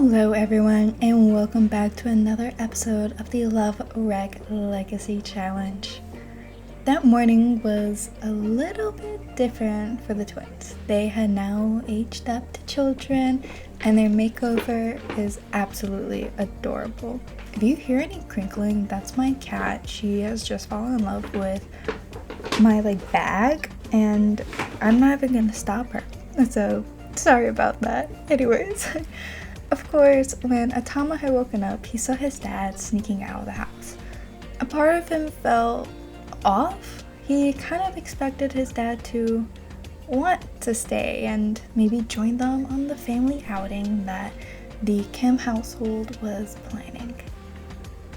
Hello everyone, and welcome back to another episode of the Love Wreck Legacy Challenge. That morning was a little bit different for the twins. They had now aged up to children, and their makeover is absolutely adorable. If you hear any crinkling, that's my cat. She has just fallen in love with my bag, and I'm not even gonna stop her. So sorry about that. Anyways. Of course, when Tamah had woken up, he saw his dad sneaking out of the house. A part of him felt off. He kind of expected his dad to want to stay and maybe join them on the family outing that the Kim household was planning.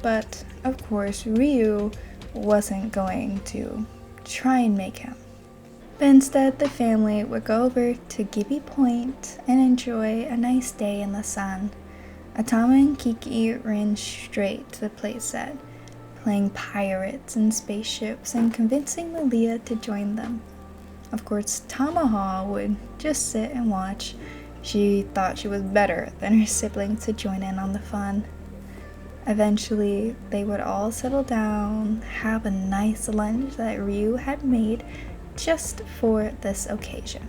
But of course, Ryu wasn't going to try and make him. But instead, the family would go over to Gibby Point and enjoy a nice day in the sun. Tamah and Kiki ran straight to the playset, playing pirates and spaceships and convincing Malia to join them. Of course, Tamah would just sit and watch. She thought she was better than her siblings to join in on the fun. Eventually, they would all settle down, have a nice lunch that Ryu had made just for this occasion.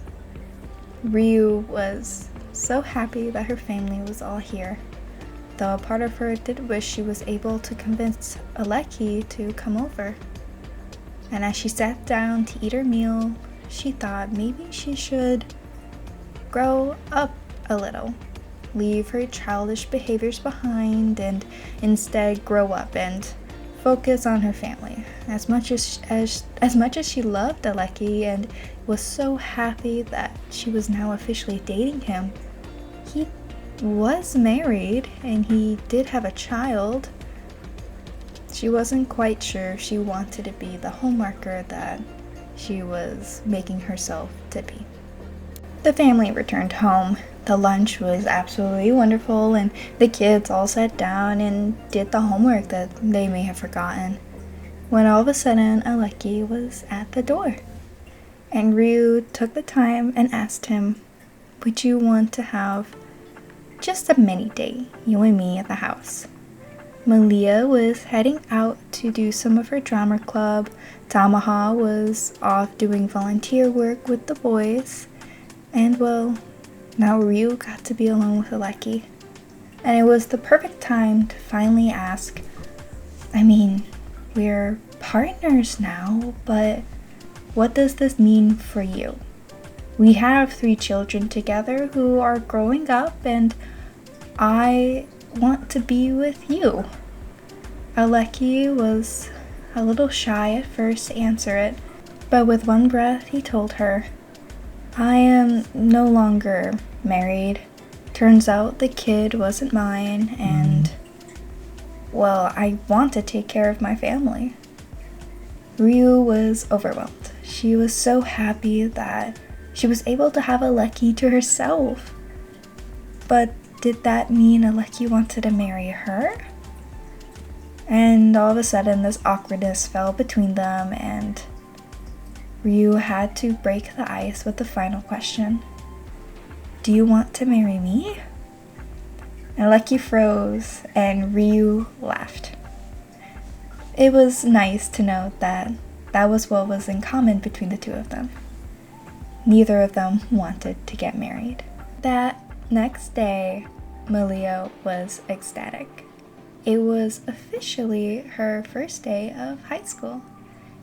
Ryu was so happy that her family was all here, though a part of her did wish she was able to convince Aleki to come over. And as she sat down to eat her meal, she thought maybe she should grow up a little, leave her childish behaviors behind, and instead grow up and focus on her family. As much as she loved Aleki and was so happy that she was now officially dating him, he was married and he did have a child. She wasn't quite sure she wanted to be the homewrecker that she was making herself to be. The family returned home. The lunch was absolutely wonderful, and the kids all sat down and did the homework that they may have forgotten, when all of a sudden Aleki was at the door. And Ryu took the time and asked him, "Would you want to have just a mini date, you and me at the house?" Malia was heading out to do some of her drama club. Tamah was off doing volunteer work with the boys. And well, now Ryu got to be alone with Aleki. And it was the perfect time to finally ask, we're partners now, but what does this mean for you? We have 3 children together who are growing up, and I want to be with you. Aleki was a little shy at first to answer it, but with one breath he told her, "I am no longer married. Turns out the kid wasn't mine, and well, I want to take care of my family." Ryu was overwhelmed. She was so happy that she was able to have Aleki to herself. But did that mean Aleki wanted to marry her? And all of a sudden, this awkwardness fell between them, and Ryu had to break the ice with the final question. "Do you want to marry me?" Aleki froze and Ryu laughed. It was nice to know that that was what was in common between the two of them. Neither of them wanted to get married. That next day, Malia was ecstatic. It was officially her first day of high school.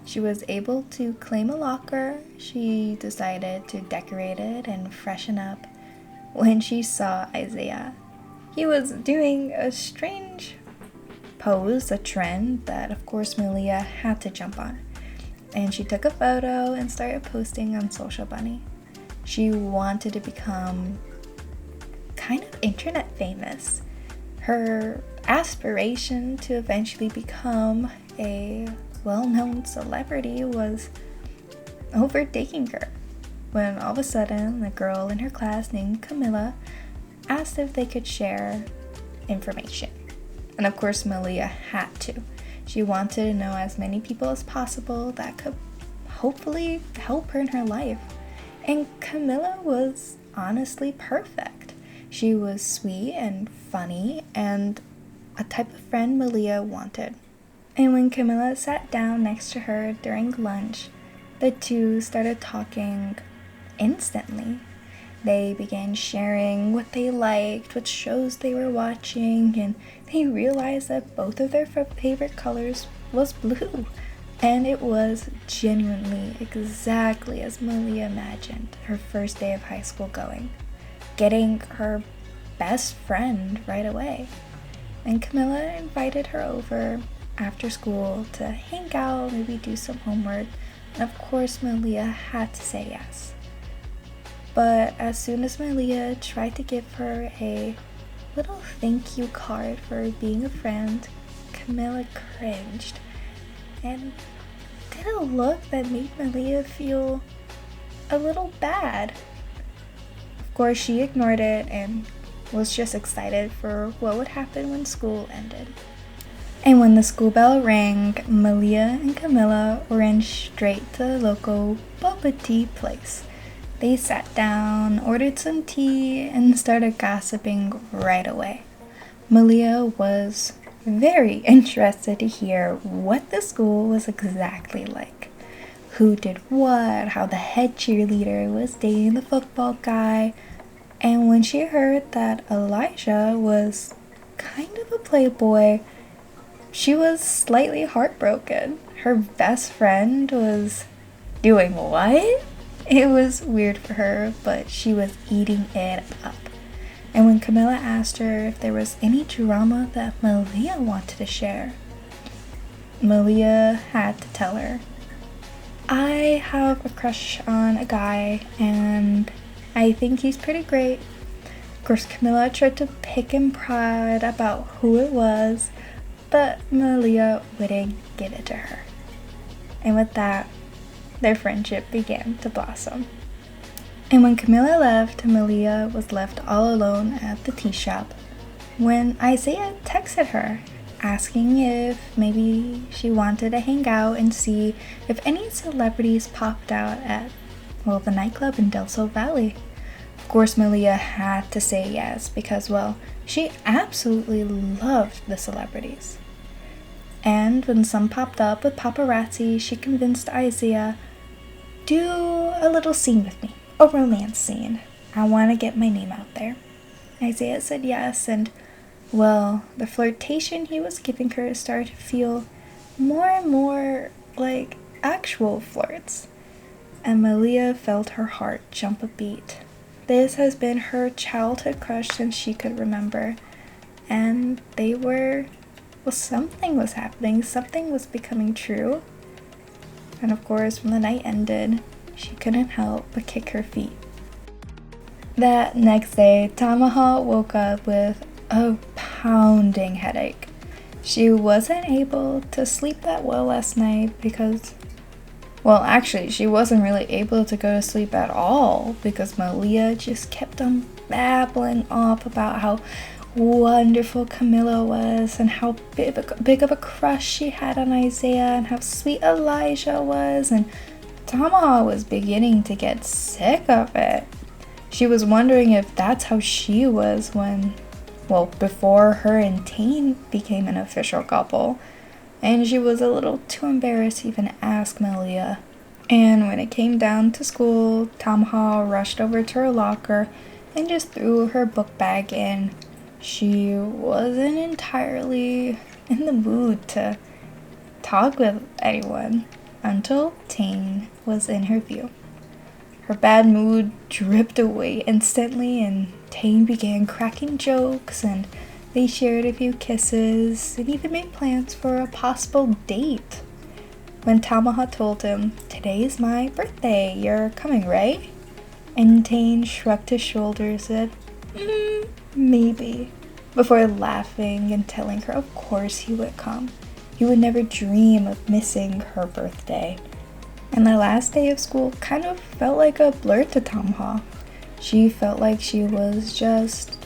She was able to claim a locker. She decided to decorate it and freshen up when she saw Isaiah. He was doing a strange pose, a trend that of course Malia had to jump on. And she took a photo and started posting on Social Bunny. She wanted to become kind of internet famous. Her aspiration to eventually become a well-known celebrity was overtaking her, when all of a sudden a girl in her class named Camilla asked if they could share information. And of course Malia had to. She wanted to know as many people as possible that could hopefully help her in her life. And Camilla was honestly perfect. She was sweet and funny and a type of friend Malia wanted. And when Camilla sat down next to her during lunch, the two started talking instantly. They began sharing what they liked, what shows they were watching, and they realized that both of their favorite colors was blue. And it was genuinely exactly as Malia imagined her first day of high school going, getting her best friend right away. And Camilla invited her over after school to hang out, maybe do some homework, and of course Malia had to say yes. But as soon as Malia tried to give her a little thank you card for being a friend, Camilla cringed and did a look that made Malia feel a little bad. Of course, she ignored it and was just excited for what would happen when school ended. And when the school bell rang, Malia and Camilla ran straight to the local boba tea place. They sat down, ordered some tea, and started gossiping right away. Malia was very interested to hear what the school was exactly like. Who did what, how the head cheerleader was dating the football guy, and when she heard that Elijah was kind of a playboy, she was slightly heartbroken. Her best friend was doing what? It was weird for her, but she was eating it up. And when Camilla asked her if there was any drama that Malia wanted to share, Malia had to tell her, I have a crush on a guy and I think he's pretty great. Of course, Camilla tried to pick and prod about who it was, but Malia wouldn't give it to her. And with that, their friendship began to blossom. And when Camilla left, Malia was left all alone at the tea shop when Isaiah texted her, asking if maybe she wanted to hang out and see if any celebrities popped out at, the nightclub in Del Sol Valley. Of course, Malia had to say yes because, she absolutely loved the celebrities. And when some popped up with paparazzi, she convinced Isaiah, do a little scene with me, a romance scene. I want to get my name out there. Isaiah said yes, and the flirtation he was giving her started to feel more and more like actual flirts. And Malia felt her heart jump a beat. This has been her childhood crush since she could remember. And something was happening, something was becoming true. And of course, when the night ended, she couldn't help but kick her feet. That next day, Tamah woke up with a pounding headache. She wasn't able to sleep that well last night because, she wasn't really able to go to sleep at all because Malia just kept on babbling off about how wonderful Camilla was and how big of a crush she had on Isaiah and how sweet Elijah was, and Tamah was beginning to get sick of it. She was wondering if that's how she was before her and Tane became an official couple, and she was a little too embarrassed to even ask Malia. And when it came down to school, Tamah rushed over to her locker and just threw her book bag in. She wasn't entirely in the mood to talk with anyone until Tane was in her view. Her bad mood dripped away instantly, and Tane began cracking jokes, and they shared a few kisses and even made plans for a possible date. When Tamah told him, "Today is my birthday, you're coming, right?" And Tane shrugged his shoulders and said, maybe, before laughing and telling her of course he would come. He would never dream of missing her birthday. And the last day of school kind of felt like a blur to Tamah. She felt like she was just,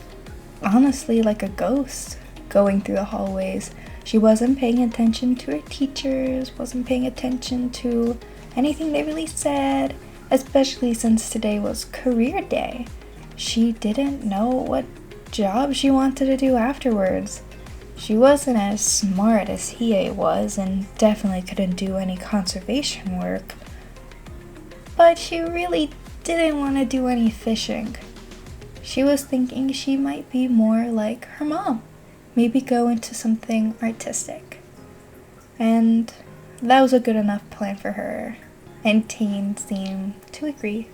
honestly, like a ghost going through the hallways. She wasn't paying attention to her teachers, wasn't paying attention to anything they really said, especially since today was career day. she didn't know what job she wanted to do afterwards. She wasn't as smart as Hiei was and definitely couldn't do any conservation work. But she really didn't want to do any fishing. She was thinking she might be more like her mom, maybe go into something artistic. And that was a good enough plan for her, and Tane seemed to agree.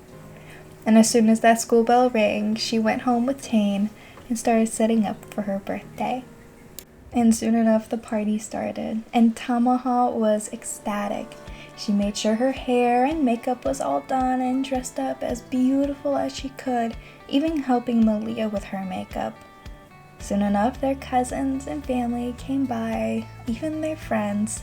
And as soon as that school bell rang, she went home with Tane and started setting up for her birthday. And soon enough, the party started, and Tamah was ecstatic. She made sure her hair and makeup was all done and dressed up as beautiful as she could, even helping Malia with her makeup. Soon enough, their cousins and family came by, even their friends.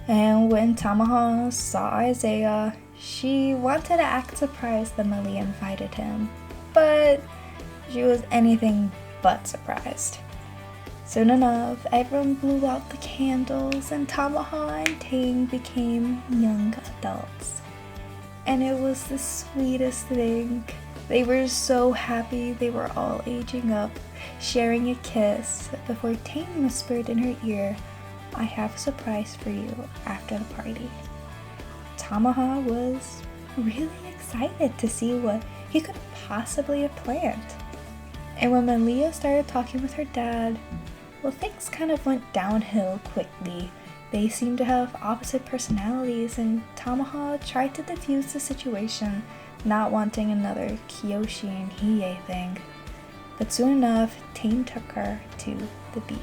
And when Tamah saw Isaiah, she wanted to act surprised that Malia invited him, but she was anything but surprised. Soon enough, everyone blew out the candles and Tamah and Tane became young adults. And it was the sweetest thing. They were so happy they were all aging up, sharing a kiss before Tane whispered in her ear, "I have a surprise for you after the party." Tamah was really excited to see what he could possibly have planned. And when Malia started talking with her dad, well, things kind of went downhill quickly. They seemed to have opposite personalities, and Tamah tried to defuse the situation, not wanting another Kiyoshi and Hiei thing. But soon enough, Tane took her to the beach.